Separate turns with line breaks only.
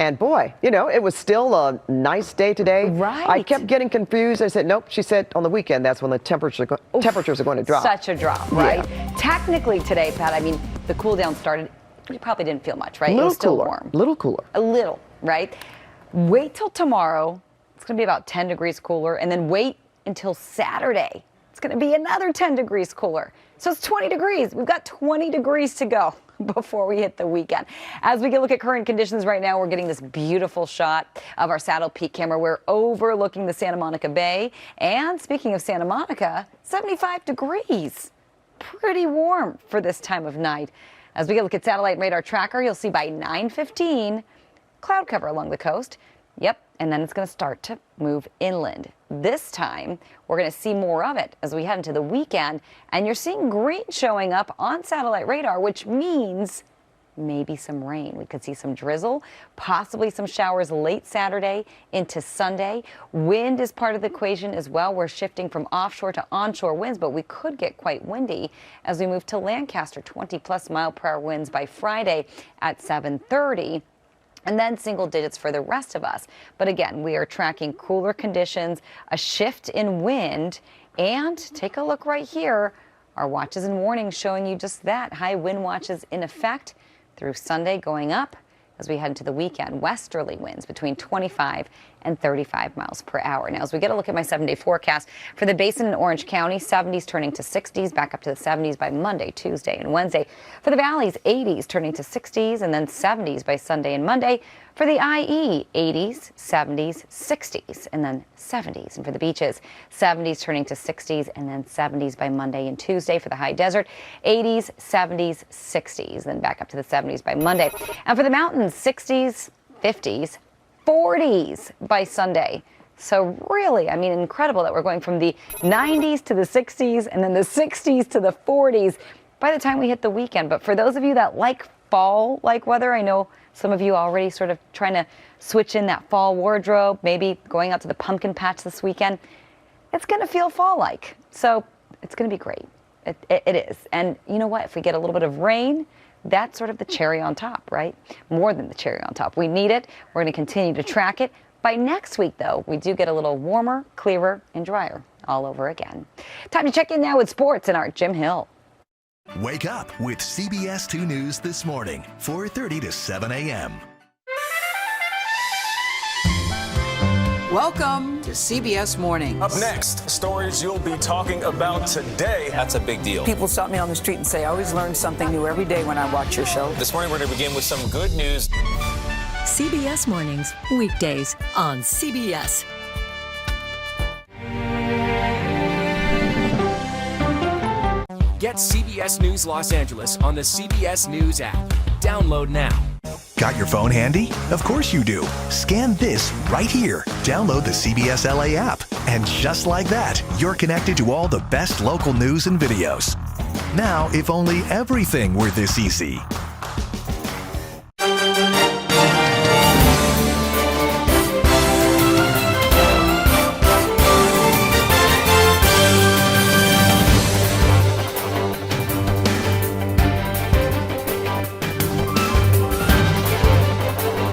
And boy, it was still a nice day today.
Right.
I kept getting confused. I said, nope. She said on the weekend, that's when the temperatures are going to drop.
Such a drop, right?
Yeah.
Technically today, Pat, I mean, the cool down started. You probably didn't feel much, right?
It was
still
cooler.
warm.
Little cooler.
A little, right? Wait till tomorrow. It's going to be about 10 degrees cooler. And then wait until Saturday. It's going to be another 10 degrees cooler. So it's 20 degrees. We've got 20 degrees to go before we hit the weekend. As we look at current conditions right now, we're getting this beautiful shot of our Saddle Peak camera. We're overlooking the Santa Monica Bay. And speaking of Santa Monica, 75 degrees. Pretty warm for this time of night. As we look at satellite radar tracker, you'll see by 9:15, cloud cover along the coast. Yep, and then it's going to start to move inland. This time, we're going to see more of it as we head into the weekend. And you're seeing green showing up on satellite radar, which means maybe some rain. We could see some drizzle, possibly some showers late Saturday into Sunday. Wind is part of the equation as well. We're shifting from offshore to onshore winds, but we could get quite windy as we move to Lancaster, 20+ mile-per-hour winds by Friday at 7:30. And then single digits for the rest of us. But again, we are tracking cooler conditions, a shift in wind, and take a look right here. Our watches and warnings showing you just that. High wind watches in effect through Sunday, going up as we head into the weekend. Westerly winds between 25 and 35 miles per hour. Now, as we get a look at my 7-day forecast for the basin in Orange County, 70s turning to 60s, back up to the 70s by Monday, Tuesday, and Wednesday. For the valleys, 80s turning to 60s, and then 70s by Sunday and Monday. For the IE, 80s, 70s, 60s, and then 70s. And for the beaches, 70s turning to 60s, and then 70s by Monday and Tuesday. For the high desert, 80s, 70s, 60s, then back up to the 70s by Monday. And for the mountains, 60s, 50s, 40s by Sunday. So really, I mean, incredible that we're going from the 90s to the 60s and then the 60s to the 40s by the time we hit the weekend. But for those of you that like fall-like weather, I know some of you already sort of trying to switch in that fall wardrobe, maybe going out to the pumpkin patch this weekend. It's going to feel fall-like. So it's going to be great. It is. And you know what? If we get a little bit of rain, that's sort of the cherry on top, right? More than the cherry on top. We need it. We're going to continue to track it. By next week, though, we do get a little warmer, clearer, and drier all over again. Time to check in now with sports and our Jim Hill.
Wake up with CBS 2 News this morning, 4:30 to 7 a.m.
Welcome to CBS Mornings.
Up next, stories you'll be talking about today. That's a big deal.
People stop me on the street and say, I always learn something new every day when I watch your show.
This morning, we're going to begin with some good news.
CBS Mornings, weekdays on CBS.
Get CBS News Los Angeles on the CBS News app. Download now.
Got your phone handy? Of course you do. Scan this right here. Download the CBS LA app. And just like that, you're connected to all the best local news and videos. Now, if only everything were this easy.